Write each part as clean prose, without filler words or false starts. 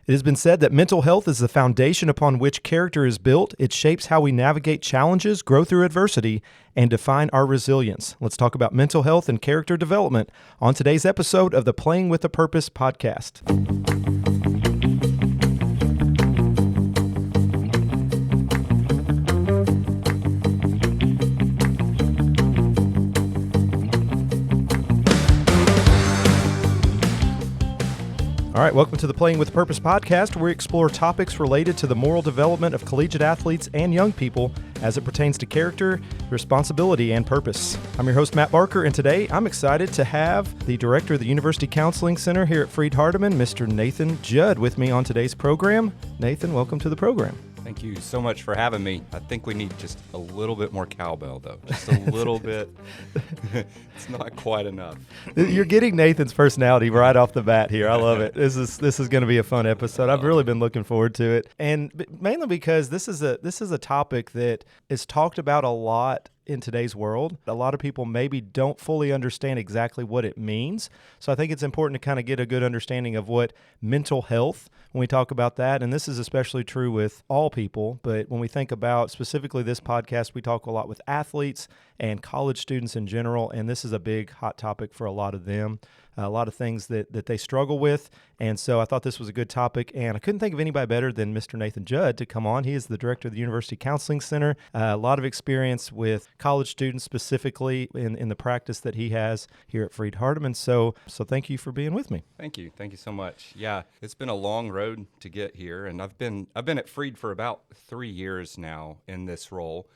It has been said that mental health is the foundation upon which character is built. It shapes how we navigate challenges, grow through adversity, and define our resilience. Let's talk about mental health and character development on today's episode of the Playing with a Purpose podcast. All right, welcome to the Playing with Purpose podcast, where we explore topics related to the moral development of collegiate athletes and young people as it pertains to character, responsibility, and purpose. I'm your host, Matt Barker, and today I'm excited to have the director of the University Counseling Center here at Freed-Hardeman, Mr. Nathan Judd, with me on today's program. Nathan, welcome to the program. Thank you so much for having me. I think we need just a little bit more cowbell, though. Just a little bit. It's not quite enough. You're getting Nathan's personality right off the bat here. I love it. This is going to be a fun episode. I've really been looking forward to it, and mainly because this is a topic that is talked about a lot in today's world. A lot of people maybe don't fully understand exactly what it means. So I think it's important to kind of get a good understanding of what mental health, when we talk about that, and this is especially true with all people, but when we think about specifically this podcast, we talk a lot with athletes and college students in general, and this is a big hot topic for a lot of them. A lot of things that they struggle with. And so I thought this was a good topic. And I couldn't think of anybody better than Mr. Nathan Judd to come on. He is the director of the University Counseling Center. A lot of experience with college students specifically in the practice that he has here at Freed-Hardeman. So thank you for being with me. Thank you. Thank you so much. Yeah, it's been a long road to get here. And I've been at Freed for about 3 years now in this role.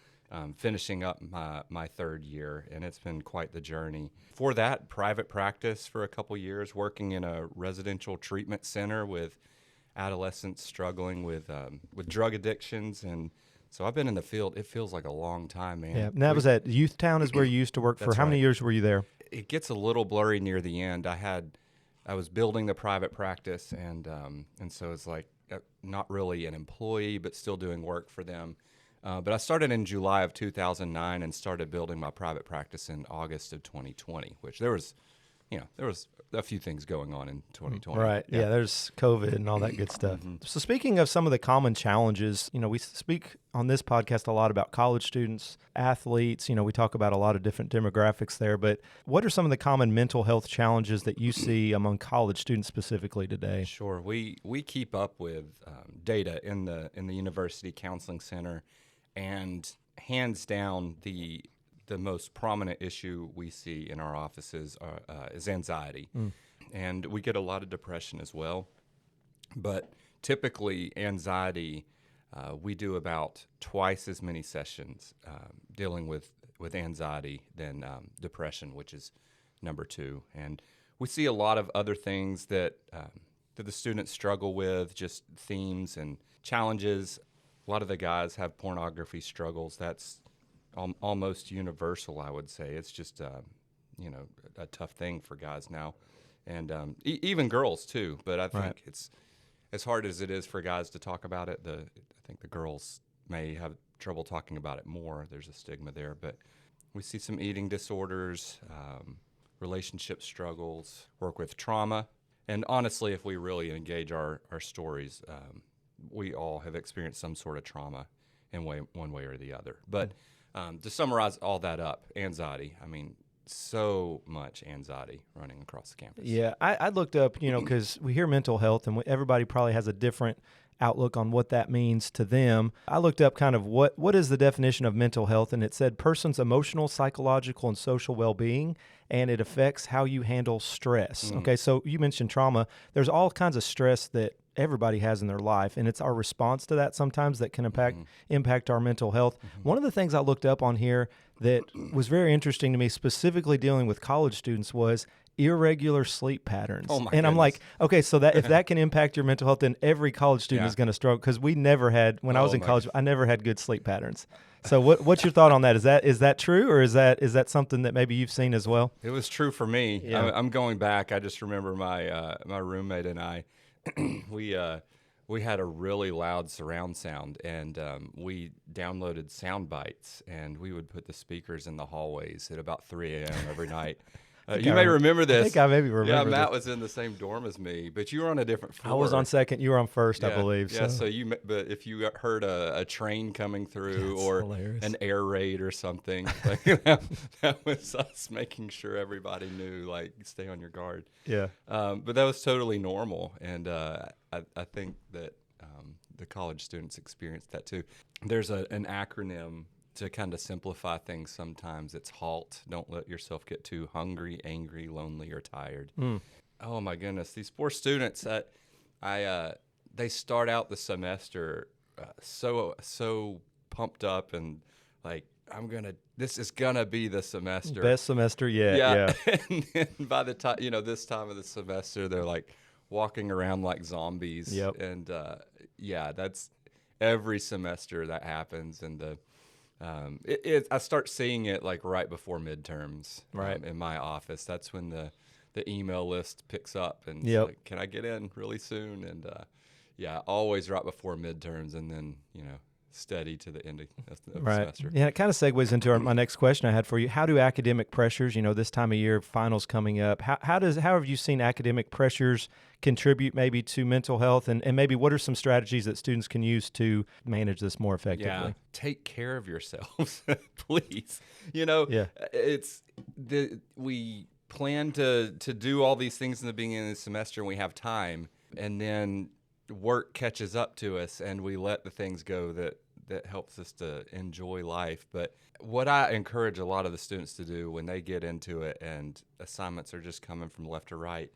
Finishing up my third year, and it's been quite the journey. For that, private practice for a couple years, working in a residential treatment center with adolescents struggling with drug addictions, and so I've been in the field. It feels like a long time, man. Yeah, and that was at Youth Town is where you used to work for. How many years were you there? It gets a little blurry near the end. I was building the private practice, and so it's like not really an employee, but still doing work for them. But I started in July of 2009 and started building my private practice in August of 2020, which there was a few things going on in 2020. Right. Yeah, there's COVID and all that good stuff. Mm-hmm. So speaking of some of the common challenges, we speak on this podcast a lot about college students, athletes. We talk about a lot of different demographics there. But what are some of the common mental health challenges that you see among college students specifically today? Sure. We keep up with data in the University Counseling Center. And hands down, the most prominent issue we see in our offices is anxiety. And we get a lot of depression as well. But typically, anxiety, we do about twice as many sessions dealing with anxiety than depression, which is number 2. And we see a lot of other things that the students struggle with, just themes and challenges. A lot of the guys have pornography struggles. That's almost universal, I would say. It's just, a tough thing for guys now, and even girls too. But I think it's as hard as it is for guys to talk about it. I think the girls may have trouble talking about it more. There's a stigma there, but we see some eating disorders, relationship struggles, work with trauma, and honestly, if we really engage our stories. We all have experienced some sort of trauma in one way or the other. But to summarize all that up, anxiety, so much anxiety running across the campus. Yeah, I looked up, because we hear mental health and everybody probably has a different outlook on what that means to them. I looked up kind of what is the definition of mental health, and it said person's emotional, psychological, and social well-being, and it affects how you handle stress. Okay, so you mentioned trauma. There's all kinds of stress that everybody has in their life, and it's our response to that sometimes that can impact our mental health. One of the things I looked up on here that was very interesting to me, specifically dealing with college students, was irregular sleep patterns. Oh my and goodness. I'm like, okay, so that if that can impact your mental health, then every college student is going to struggle, because we never had, when I was in college, I never had good sleep patterns. So what's your thought on that? Is that true, or is that something that maybe you've seen as well? It was true for me. Yeah. I'm going back. I just remember my roommate and I, we had a really loud surround sound, and we downloaded sound bites, and we would put the speakers in the hallways at about 3 a.m. every night. You may remember this. I think I maybe remember Yeah, Matt this. was in the same dorm as me, but you were on a different floor. I was on second. You were on first, I believe. Yeah, so but if you heard a train coming through or hilarious. an air raid or something, like, that was us making sure everybody knew, like, stay on your guard. Yeah. But that was totally normal, and I think that the college students experienced that too. There's an acronym to kind of simplify things sometimes. It's HALT. Don't let yourself get too hungry, angry, lonely, or tired. Oh my goodness, these poor students. They start out the semester so pumped up and like, this is gonna be the semester. Best semester yet. Yeah. And then by the time, this time of the semester, they're like walking around like zombies. Yep. And that's every semester that happens. And I start seeing it like right before midterms, Right. in my office. That's when the email list picks up and Yep. it's like, can I get in really soon? And always right before midterms, and then steady to the end of the Right. semester. Yeah, it kind of segues into my next question I had for you. How do academic pressures, this time of year, finals coming up, how have you seen academic pressures contribute maybe to mental health, and maybe what are some strategies that students can use to manage this more effectively? Yeah, take care of yourselves, please. Yeah. We plan to do all these things in the beginning of the semester, and we have time, and then work catches up to us, and we let the things go that helps us to enjoy life. But what I encourage a lot of the students to do when they get into it and assignments are just coming from left to right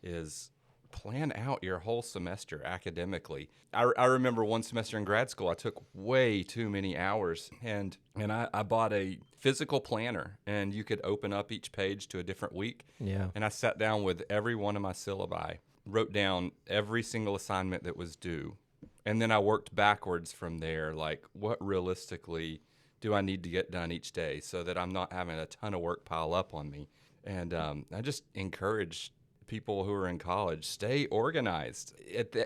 is plan out your whole semester academically. I remember one semester in grad school, I took way too many hours, and I bought a physical planner, and you could open up each page to a different week. Yeah. And I sat down with every one of my syllabi, wrote down every single assignment that was due, and then I worked backwards from there, like what realistically do I need to get done each day so that I'm not having a ton of work pile up on me. And I just encourage people who are in college, stay organized.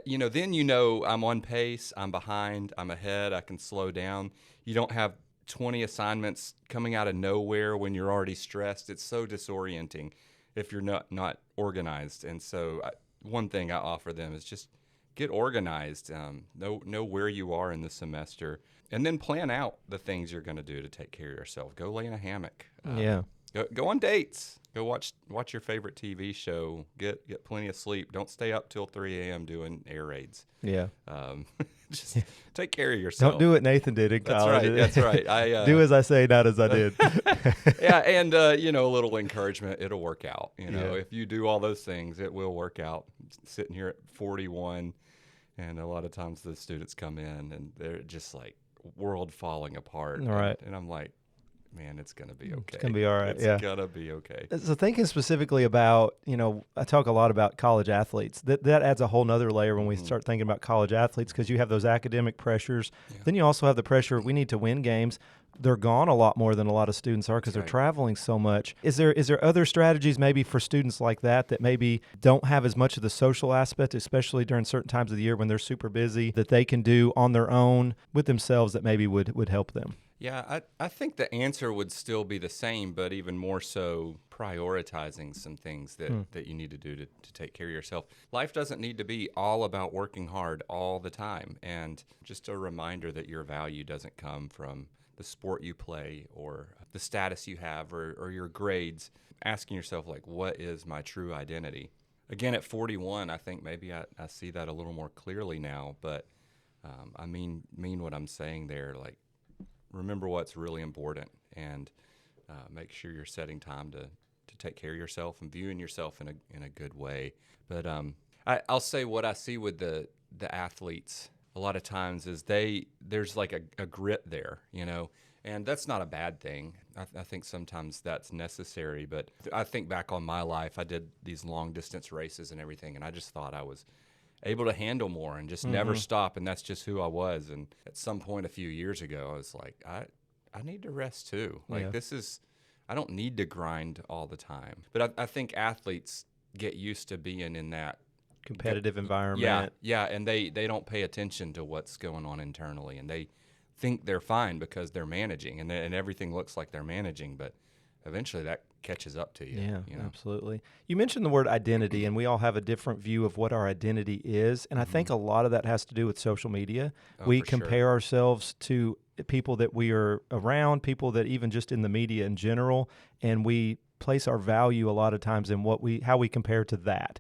Then I'm on pace, I'm behind, I'm ahead, I can slow down. You don't have 20 assignments coming out of nowhere when you're already stressed. It's so disorienting if you're not organized. And so one thing I offer them is just get organized, know where you are in the semester, and then plan out the things you're going to do to take care of yourself. Go lay in a hammock. Go on dates. Go watch your favorite TV show. Get plenty of sleep. Don't stay up till 3 a.m. doing air raids. Yeah. Just take care of yourself. Don't do what Nathan did in college. That's right. Do as I say, not as I did. Yeah, and a little encouragement. It'll work out. If you do all those things, it will work out. Sitting here at 41, and a lot of times the students come in and they're just like world falling apart. Right. And I'm like, man, it's going to be okay. It's going to be all right. It's going to be okay. So thinking specifically about, I talk a lot about college athletes. That adds a whole nother layer when we start thinking about college athletes, because you have those academic pressures. Yeah. Then you also have the pressure, we need to win games. They're gone a lot more than a lot of students are because they're traveling so much. Is there other strategies maybe for students like that maybe don't have as much of the social aspect, especially during certain times of the year when they're super busy, that they can do on their own with themselves that maybe would help them? Yeah, I think the answer would still be the same, but even more so prioritizing some things that you need to do to take care of yourself. Life doesn't need to be all about working hard all the time. And just a reminder that your value doesn't come from the sport you play or the status you have or your grades. Asking yourself, like, what is my true identity? Again, at 41, I think maybe I see that a little more clearly now, but I mean what I'm saying there, like, remember what's really important, and make sure you're setting time to take care of yourself and viewing yourself in a good way. But I'll say what I see with the athletes a lot of times is there's like a grit there, and that's not a bad thing. I think sometimes that's necessary, but I think back on my life, I did these long distance races and everything, and I just thought I was able to handle more and just never stop, and that's just who I was. And at some point a few years ago, I was like, I need to rest too. Like, I don't need to grind all the time. But I think athletes get used to being in that competitive environment. Yeah, and they don't pay attention to what's going on internally, and they think they're fine because they're managing, and everything looks like they're managing, but eventually that catches up to you. Yeah, You know? absolutely. You mentioned the word identity, and we all have a different view of what our identity is. And I think a lot of that has to do with social media. Oh, We for sure. compare ourselves to people that we are around, people that even just in the media in general, and we place our value a lot of times in how we compare to that.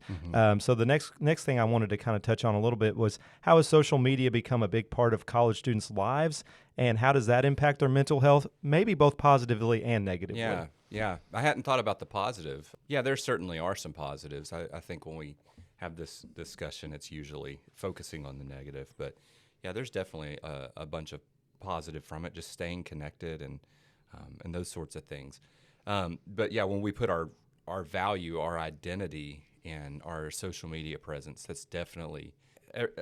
So the next thing I wanted to kind of touch on a little bit was, how has social media become a big part of college students' lives, and how does that impact their mental health, maybe both positively and negatively? Yeah. I hadn't thought about the positive. Yeah, there certainly are some positives. I think when we have this discussion, it's usually focusing on the negative. But yeah, there's definitely a bunch of positive from it, just staying connected and those sorts of things. But yeah, when we put our value, our identity in our social media presence, that's definitely,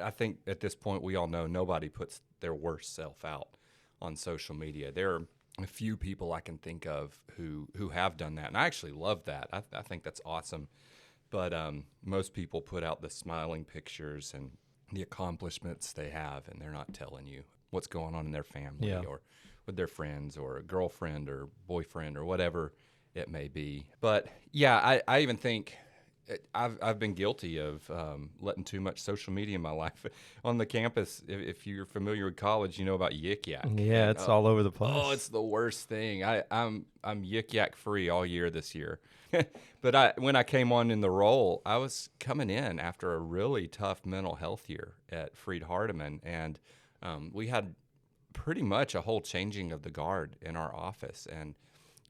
I think at this point we all know nobody puts their worst self out on social media. There are a few people I can think of who have done that, and I actually love that. I think that's awesome. But most people put out the smiling pictures and the accomplishments they have, and they're not telling you what's going on in their family or with their friends or a girlfriend or boyfriend or whatever it may be. But yeah, I even think I've been guilty of letting too much social media in my life. On the campus, if you're familiar with college, you know about Yik Yak. Yeah, it's all over the place. Oh, it's the worst thing. I'm Yik Yak free all year this year. But when I came on in the role, I was coming in after a really tough mental health year at Freed Hardeman, and we had pretty much a whole changing of the guard in our office, and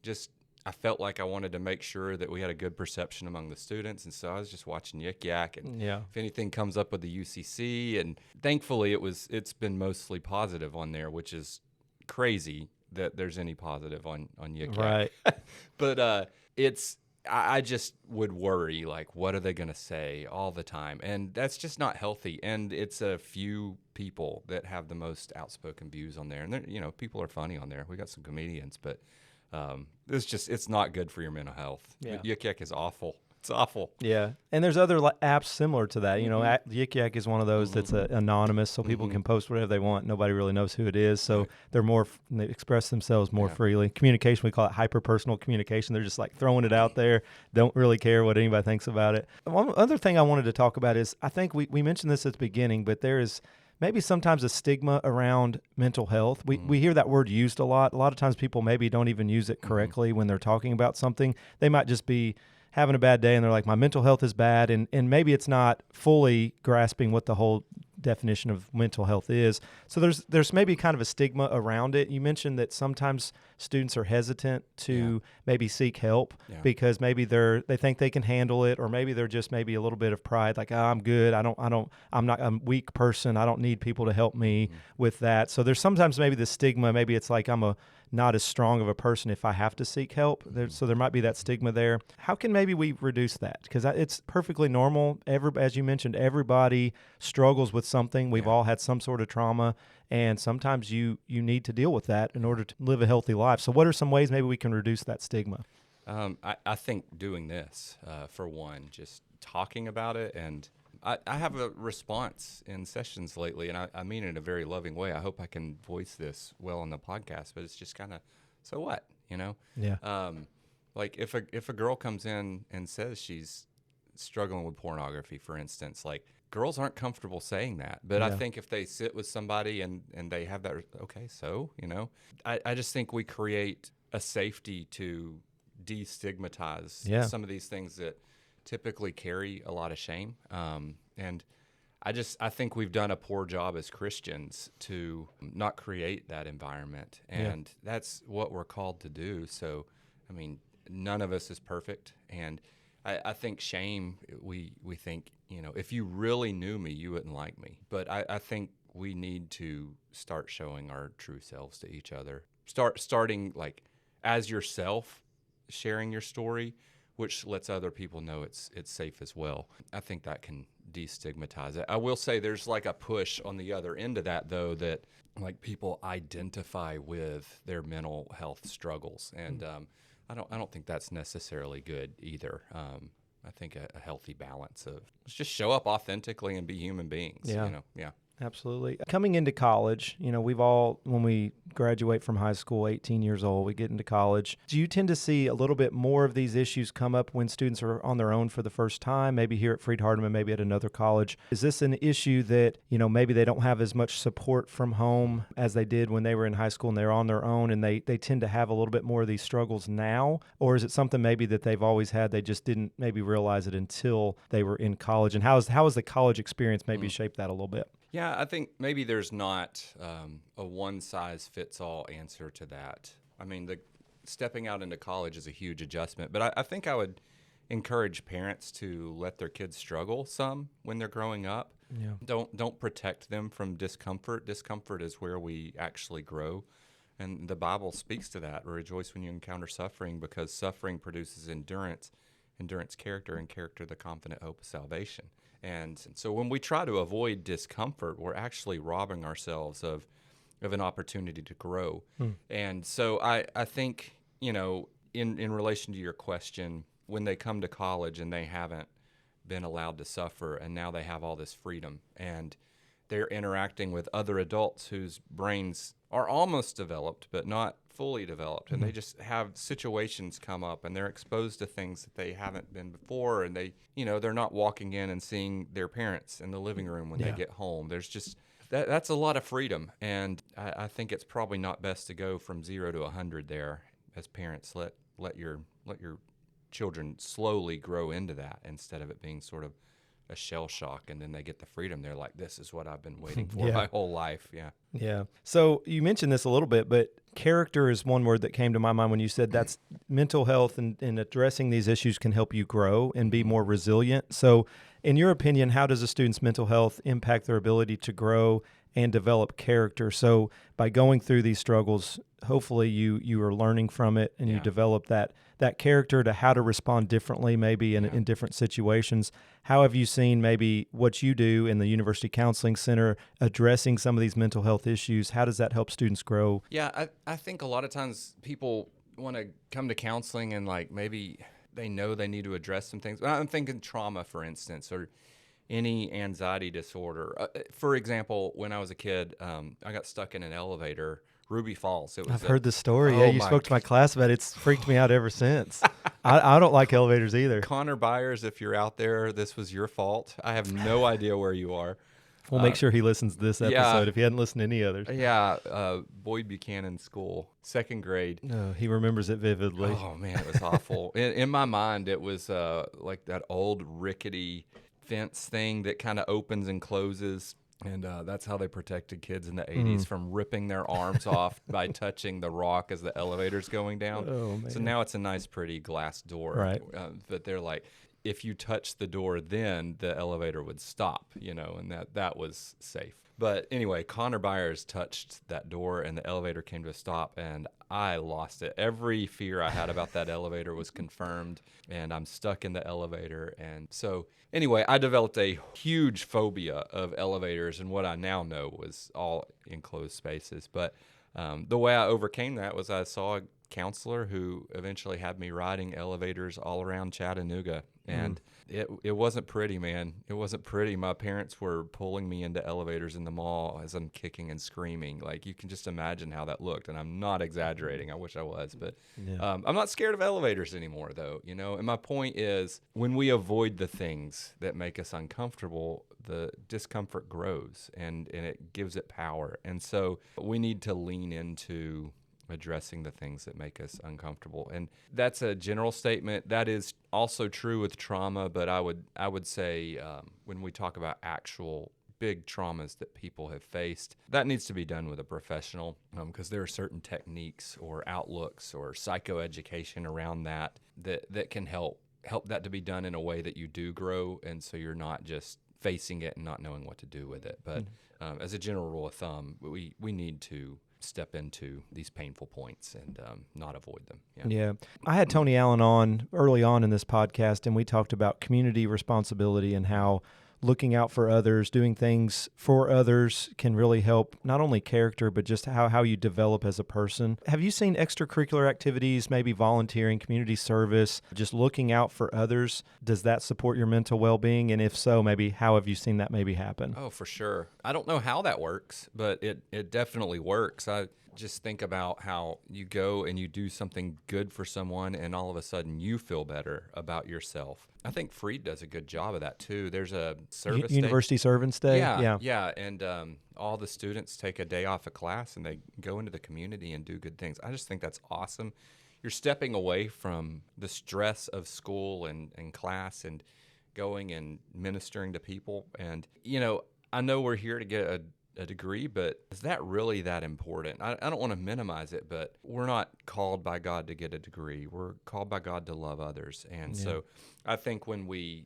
just I felt like I wanted to make sure that we had a good perception among the students, and so I was just watching Yik Yak, and if anything comes up with the UCC, and thankfully it's been mostly positive on there, which is crazy that there's any positive on Yik Yak. Right. But I just would worry, like, what are they going to say all the time? And that's just not healthy. And it's a few people that have the most outspoken views on there. And, people are funny on there. We got some comedians, but it's not good for your mental health. Yeah. Yik Yak is awful. It's awful. Yeah, and there's other apps similar to that. Yik Yak is one of those that's anonymous, so people can post whatever they want. Nobody really knows who it is, so they're they express themselves more freely. Communication, we call it hyper-personal communication. They're just like throwing it out there, don't really care what anybody thinks about it. One other thing I wanted to talk about is, I think we mentioned this at the beginning, but there is maybe sometimes a stigma around mental health. We hear that word used a lot. A lot of times people maybe don't even use it correctly when they're talking about something. They might just be having a bad day and they're like, my mental health is bad, and maybe it's not fully grasping what the whole definition of mental health is. So there's maybe kind of a stigma around it. You mentioned that sometimes students are hesitant to maybe seek help because maybe they think they can handle it, or maybe they're just maybe a little bit of pride, like, I'm good. I'm not a weak person. I don't need people to help me with that. So there's sometimes maybe the stigma, maybe it's like I'm not as strong of a person if I have to seek help. So there might be that stigma there. How can maybe we reduce that? Because it's perfectly normal. As you mentioned, everybody struggles with something. We've all had some sort of trauma, and sometimes you need to deal with that in order to live a healthy life. So what are some ways maybe we can reduce that stigma? I think doing this, for one, just talking about it, and I have a response in sessions lately, and I mean it in a very loving way. I hope I can voice this well on the podcast, but it's just kind of, so what, Yeah. Like if a girl comes in and says she's struggling with pornography, for instance, like, girls aren't comfortable saying that. But I think if they sit with somebody and they have that, okay, so, I just think we create a safety to destigmatize some of these things that typically carry a lot of shame. And I think we've done a poor job as Christians to not create that environment. And that's what we're called to do. So, I mean, none of us is perfect. And I think shame, we think, if you really knew me, you wouldn't like me. But I think we need to start showing our true selves to each other. Starting like as yourself, sharing your story, which lets other people know it's safe as well. I think that can destigmatize it. I will say there's like a push on the other end of that, though, that like people identify with their mental health struggles, and I don't think that's necessarily good either. I think a healthy balance of let's just show up authentically and be human beings. Yeah. Absolutely. Coming into college, we've all, when we graduate from high school, 18 years old, we get into college. Do you tend to see a little bit more of these issues come up when students are on their own for the first time, maybe here at Freed-Hardeman, maybe at another college? Is this an issue that, maybe they don't have as much support from home as they did when they were in high school and they're on their own, and they tend to have a little bit more of these struggles now? Or is it something maybe that they've always had, they just didn't maybe realize it until they were in college? And how has the college experience maybe shaped that a little bit? Yeah, I think maybe there's not a one-size-fits-all answer to that. I mean, stepping out into college is a huge adjustment, but I think I would encourage parents to let their kids struggle some when they're growing up. Yeah. Don't protect them from discomfort. Discomfort is where we actually grow, and the Bible speaks to that. Rejoice when you encounter suffering, because suffering produces endurance, character, and character the confident hope of salvation. And so when we try to avoid discomfort, we're actually robbing ourselves of an opportunity to grow. And so I think, in relation to your question, when they come to college and they haven't been allowed to suffer, and now they have all this freedom, and they're interacting with other adults whose brains are almost developed but not fully developed, and they just have situations come up, and they're exposed to things that they haven't been before, and they're not walking in and seeing their parents in the living room when they get home. There's just that's a lot of freedom, and I think it's probably not best to go from 0 to 100 there. As parents, let your children slowly grow into that, instead of it being sort of a shell shock, and then they get the freedom. They're like, this is what I've been waiting for my whole life. Yeah. So you mentioned this a little bit, but character is one word that came to my mind when you said that's mental health, and addressing these issues can help you grow and be more resilient. So in your opinion, how does a student's mental health impact their ability to grow and develop character? So by going through these struggles, hopefully you are learning from it, and you develop that character to how to respond differently, maybe in different situations. How have you seen maybe what you do in the University Counseling Center addressing some of these mental health issues? How does that help students grow? Yeah, I think a lot of times people want to come to counseling and maybe they know they need to address some things. I'm thinking trauma, for instance, or any anxiety disorder. For example, when I was a kid, I got stuck in an elevator. Ruby Falls. I've heard this story. You spoke to my class about it. It's freaked me out ever since. I don't like elevators either. Connor Byers, if you're out there, this was your fault. I have no idea where you are. We'll make sure he listens to this episode if he hadn't listened to any others. Yeah, Boyd Buchanan School, 2nd grade. No, he remembers it vividly. Oh, man, it was awful. In my mind, it was like that old rickety fence thing that kind of opens and closes. And that's how they protected kids in the 80s from ripping their arms off by touching the rock as the elevator's going down. Oh, man. So now it's a nice, pretty glass door. Right. But they're like, if you touch the door, then the elevator would stop, and that was safe. But anyway, Connor Byers touched that door, and the elevator came to a stop, and I lost it. Every fear I had about that elevator was confirmed, and I'm stuck in the elevator. And so anyway, I developed a huge phobia of elevators, and what I now know was all enclosed spaces. But the way I overcame that was I saw a counselor who eventually had me riding elevators all around Chattanooga. And it wasn't pretty, man. It wasn't pretty. My parents were pulling me into elevators in the mall as I'm kicking and screaming. Like, you can just imagine how that looked. And I'm not exaggerating. I wish I was. But I'm not scared of elevators anymore, though. And my point is, when we avoid the things that make us uncomfortable, the discomfort grows and it gives it power. And so we need to lean into addressing the things that make us uncomfortable. And that's a general statement. That is also true with trauma, but I would say when we talk about actual big traumas that people have faced, that needs to be done with a professional, because there are certain techniques or outlooks or psychoeducation around that can help that to be done in a way that you do grow, and so you're not just facing it and not knowing what to do with it. But as a general rule of thumb, we need to step into these painful points and not avoid them. Yeah. I had Tony Allen on early on in this podcast, and we talked about community responsibility and how looking out for others, doing things for others can really help not only character, but just how you develop as a person. Have you seen extracurricular activities, maybe volunteering, community service, just looking out for others? Does that support your mental well-being? And if so, maybe how have you seen that maybe happen? Oh, for sure. I don't know how that works, but it definitely works. I just think about how you go and you do something good for someone and all of a sudden you feel better about yourself. I think Freed does a good job of that too. There's a service day. University Servants Day? Yeah. And all the students take a day off of class and they go into the community and do good things. I just think that's awesome. You're stepping away from the stress of school and class and going and ministering to people. And, I know we're here to get a degree, but is that really that important? I don't want to minimize it, but we're not called by God to get a degree. We're called by God to love others. And so I think when we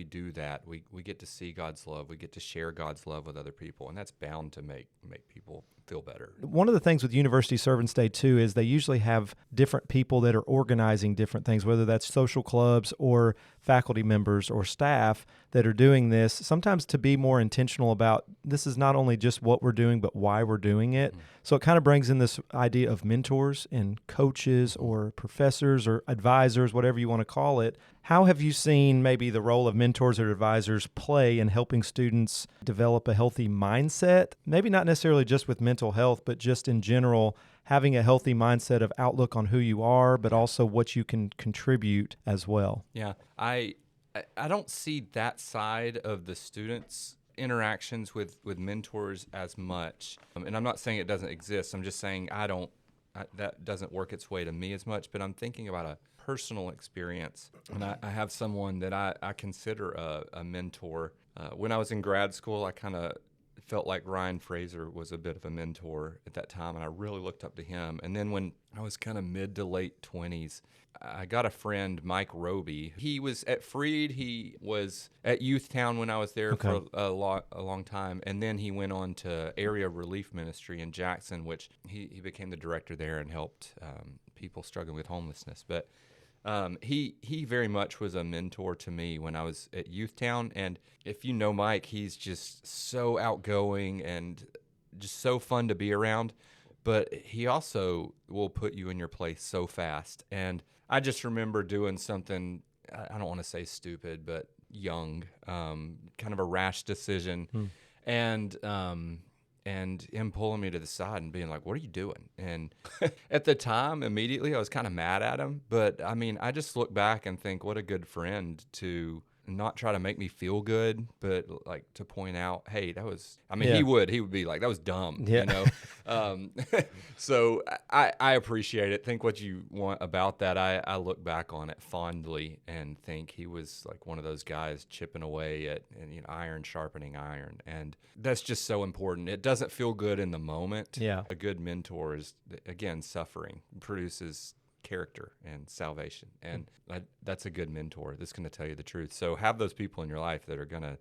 do that, we get to see God's love. We get to share God's love with other people, and that's bound to make people feel better. One of the things with University Servants Day, too, is they usually have different people that are organizing different things, whether that's social clubs or faculty members or staff that are doing this, sometimes to be more intentional about this is not only just what we're doing, but why we're doing it. So it kind of brings in this idea of mentors and coaches or professors or advisors, whatever you want to call it. How have you seen maybe the role of mentors or advisors play in helping students develop a healthy mindset? Maybe not necessarily just with mental health, but just in general, having a healthy mindset of outlook on who you are, but also what you can contribute as well. Yeah, I don't see that side of the students' interactions with mentors as much. And I'm not saying it doesn't exist. I'm just saying that doesn't work its way to me as much. But I'm thinking about a personal experience. And I have someone that I consider a mentor. When I was in grad school, I kind of felt like Ryan Fraser was a bit of a mentor at that time, and I really looked up to him. And then when I was kind of mid to late 20s, I got a friend, Mike Roby. He was at Freed. He was at Youth Town when I was there for a long time. And then he went on to Area Relief Ministry in Jackson, which he became the director there and helped people struggling with homelessness. But he very much was a mentor to me when I was at Youth Town. And if you know Mike, he's just so outgoing and just so fun to be around. But he also will put you in your place so fast. And I just remember doing something, I don't want to say stupid, but young, kind of a rash decision. And him pulling me to the side and being like, "What are you doing?" And at the time, immediately, I was kind of mad at him. But, I mean, I just look back and think, what a good friend to not try to make me feel good, but, like, to point out, hey, that was – I mean, he would be like, that was dumb, you know? So I appreciate it. Think what you want about that. I look back on it fondly and think he was, like, one of those guys chipping away at iron sharpening iron. And that's just so important. It doesn't feel good in the moment. Yeah. A good mentor is, again, suffering produces character and salvation, and that's a good mentor that's going to tell you the truth. So have those people in your life that are going to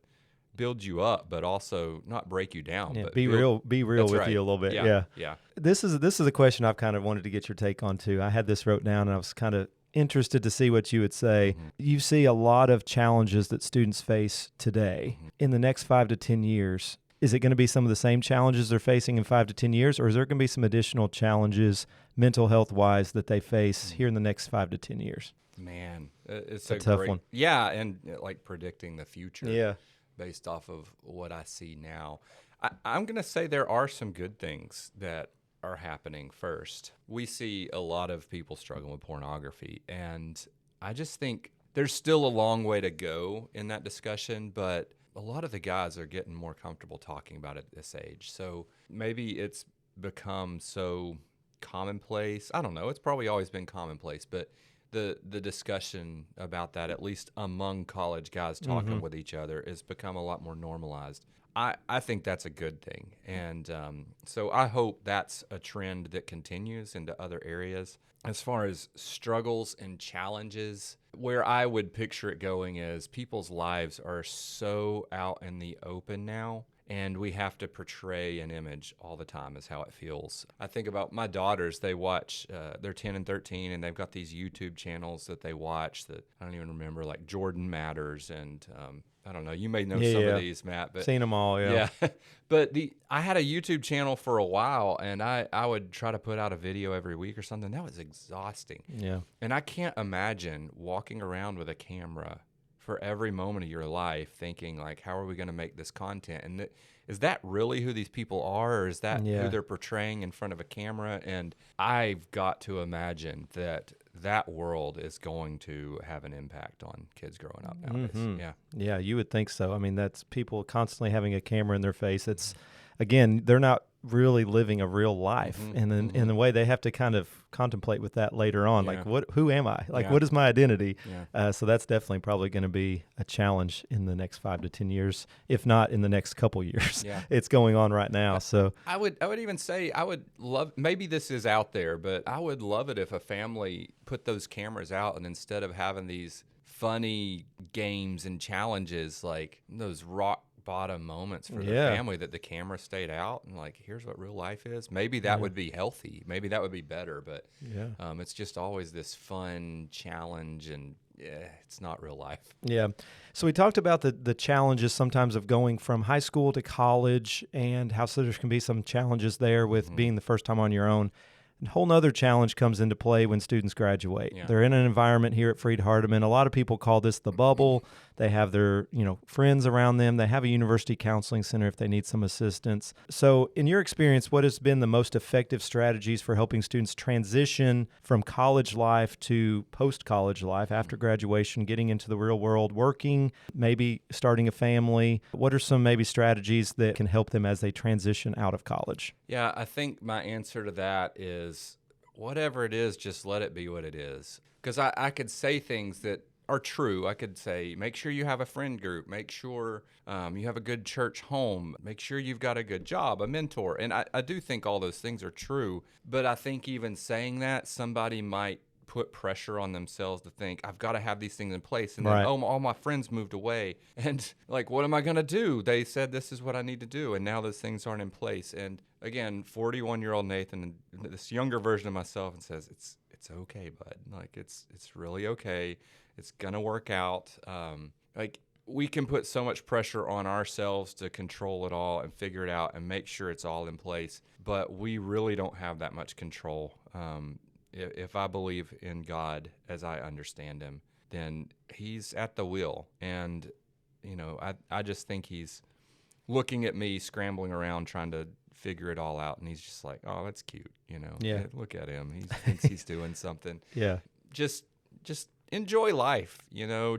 build you up, but also not break you down. Yeah, but be real with you a little bit. Yeah. This is a question I've kind of wanted to get your take on too. I had this wrote down, and I was kind of interested to see what you would say. You see a lot of challenges that students face today. In the next 5 to 10 years, is it going to be some of the same challenges they're facing in 5 to 10 years, or is there going to be some additional challenges mental health-wise that they face here in the next 5 to 10 years? Man, it's a tough one. Yeah, and like predicting the future. Yeah. Based off of what I see now. I'm going to say there are some good things that are happening first. We see a lot of people struggling with pornography, and I just think there's still a long way to go in that discussion, but a lot of the guys are getting more comfortable talking about it at this age. So maybe it's become so commonplace. I don't know. It's probably always been commonplace, but the discussion about that, at least among college guys talking with each other, has become a lot more normalized. I think that's a good thing. And so I hope that's a trend that continues into other areas. As far as struggles and challenges, where I would picture it going is people's lives are so out in the open now, and we have to portray an image all the time is how it feels. I think about my daughters. They watch, they're 10 and 13, and they've got these YouTube channels that they watch that I don't even remember, like Jordan Matters and I don't know. You may know Yeah, some yeah. of these, Matt, but Seen them all, yeah. yeah. But I had a YouTube channel for a while, and I would try to put out a video every week or something. That was exhausting. Yeah. And I can't imagine walking around with a camera for every moment of your life thinking, like, how are we going to make this content? And is that really who these people are, or is that who Yeah. they're portraying in front of a camera? And I've got to imagine that world is going to have an impact on kids growing up nowadays. Mhm. Yeah. Yeah, you would think so. I mean, that's people constantly having a camera in their face. It's, again, they're not really living a real life, and then in the way they have to kind of contemplate with that later on, like who am I? Like, what is my identity? Yeah. So that's definitely probably going to be a challenge in the next 5 to 10 years, if not in the next couple years. Yeah. It's going on right now. So I would even say I would love, maybe this is out there, but I would love it if a family put those cameras out, and instead of having these funny games and challenges, like those rock bottom moments for the family, that the camera stayed out and like, here's what real life is. Maybe that would be healthy. Maybe that would be better. But it's just always this fun challenge, and it's not real life. Yeah. So we talked about the challenges sometimes of going from high school to college, and how there can be some challenges there with being the first time on your own. A whole nother challenge comes into play when students graduate. Yeah. They're in an environment here at Freed-Hardeman. A lot of people call this the bubble. They have their, friends around them. They have a university counseling center if they need some assistance. So in your experience, what has been the most effective strategies for helping students transition from college life to post-college life after graduation, getting into the real world, working, maybe starting a family? What are some maybe strategies that can help them as they transition out of college? Yeah, I think my answer to that is whatever it is, just let it be what it is. Because I could say things that are true. I could say, make sure you have a friend group, make sure you have a good church home, make sure you've got a good job, a mentor. And I do think all those things are true. But I think even saying that, somebody might put pressure on themselves to think, I've got to have these things in place. And then, all my friends moved away. And like, what am I going to do? They said this is what I need to do. And now those things aren't in place. And again, 41-year-old Nathan, this younger version of myself, and says, it's okay, bud. Like, it's really okay. It's going to work out. Like, we can put so much pressure on ourselves to control it all and figure it out and make sure it's all in place. But we really don't have that much control. If I believe in God as I understand him, then he's at the wheel. And, I just think he's looking at me scrambling around trying to figure it all out. And he's just like, oh, that's cute. Yeah. Look at him. He thinks he's doing something. Yeah. Just enjoy life,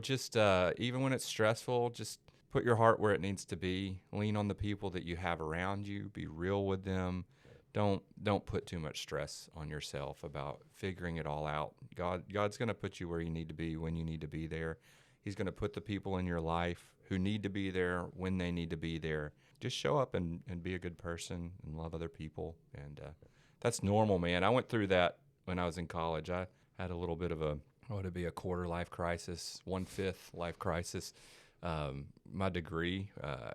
just even when it's stressful, just put your heart where it needs to be. Lean on the people that you have around you. Be real with them. Don't put too much stress on yourself about figuring it all out. God's going to put you where you need to be when you need to be there. He's going to put the people in your life who need to be there when they need to be there. Just show up and be a good person and love other people. And that's normal, man. I went through that when I was in college. I had a little bit of a quarter life crisis, 1/5 life crisis. My degree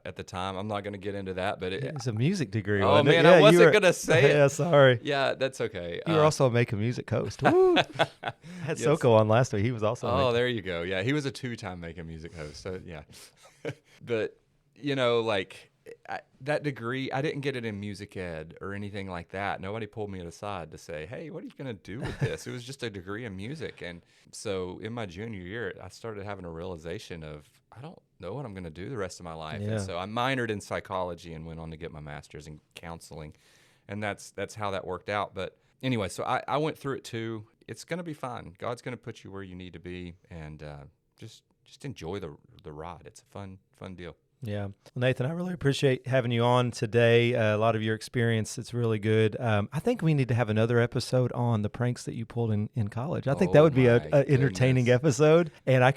at the time, I'm not going to get into that, but It's a music degree. Oh man, I wasn't going to say it. Yeah, sorry. Yeah, that's okay. You were also a Make a Music host. Woo! I had Yes. Soko on last week. He was also. Oh, there you go. Yeah, he was a 2-time Make a Music host. So yeah, but that degree, I didn't get it in music ed or anything like that. Nobody pulled me aside to say, hey, what are you going to do with this? It was just a degree in music. And so in my junior year, I started having a realization of, I don't know what I'm going to do the rest of my life. Yeah. And so I minored in psychology and went on to get my master's in counseling. And that's how that worked out. But anyway, so I went through it too. It's going to be fine. God's going to put you where you need to be, and just enjoy the ride. It's a fun deal. Yeah. Well, Nathan, I really appreciate having you on today. A lot of your experience, it's really good. I think we need to have another episode on the pranks that you pulled in college. I think that would be a entertaining episode. And I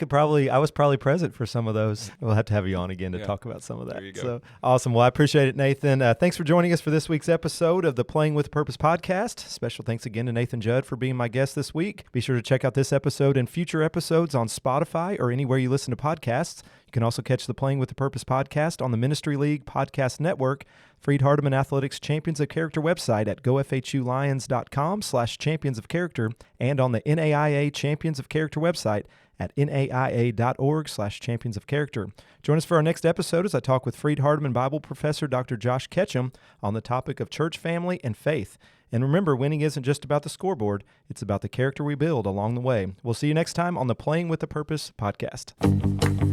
was probably present for some of those. We'll have to have you on again to talk about some of that. There you go. So awesome. Well, I appreciate it, Nathan. Thanks for joining us for this week's episode of the Playing with Purpose podcast. Special thanks again to Nathan Judd for being my guest this week. Be sure to check out this episode and future episodes on Spotify or anywhere you listen to podcasts. You can also catch the Playing with the Purpose podcast on the Ministry League Podcast Network, Freed-Hardeman Athletics Champions of Character website at gofhulions.com/champions of character, and on the NAIA Champions of Character website at naia.org/champions of character. Join us for our next episode as I talk with Freed Hardeman Bible professor Dr. Josh Ketchum on the topic of church family and faith. And remember, winning isn't just about the scoreboard, it's about the character we build along the way. We'll see you next time on the Playing with a Purpose podcast.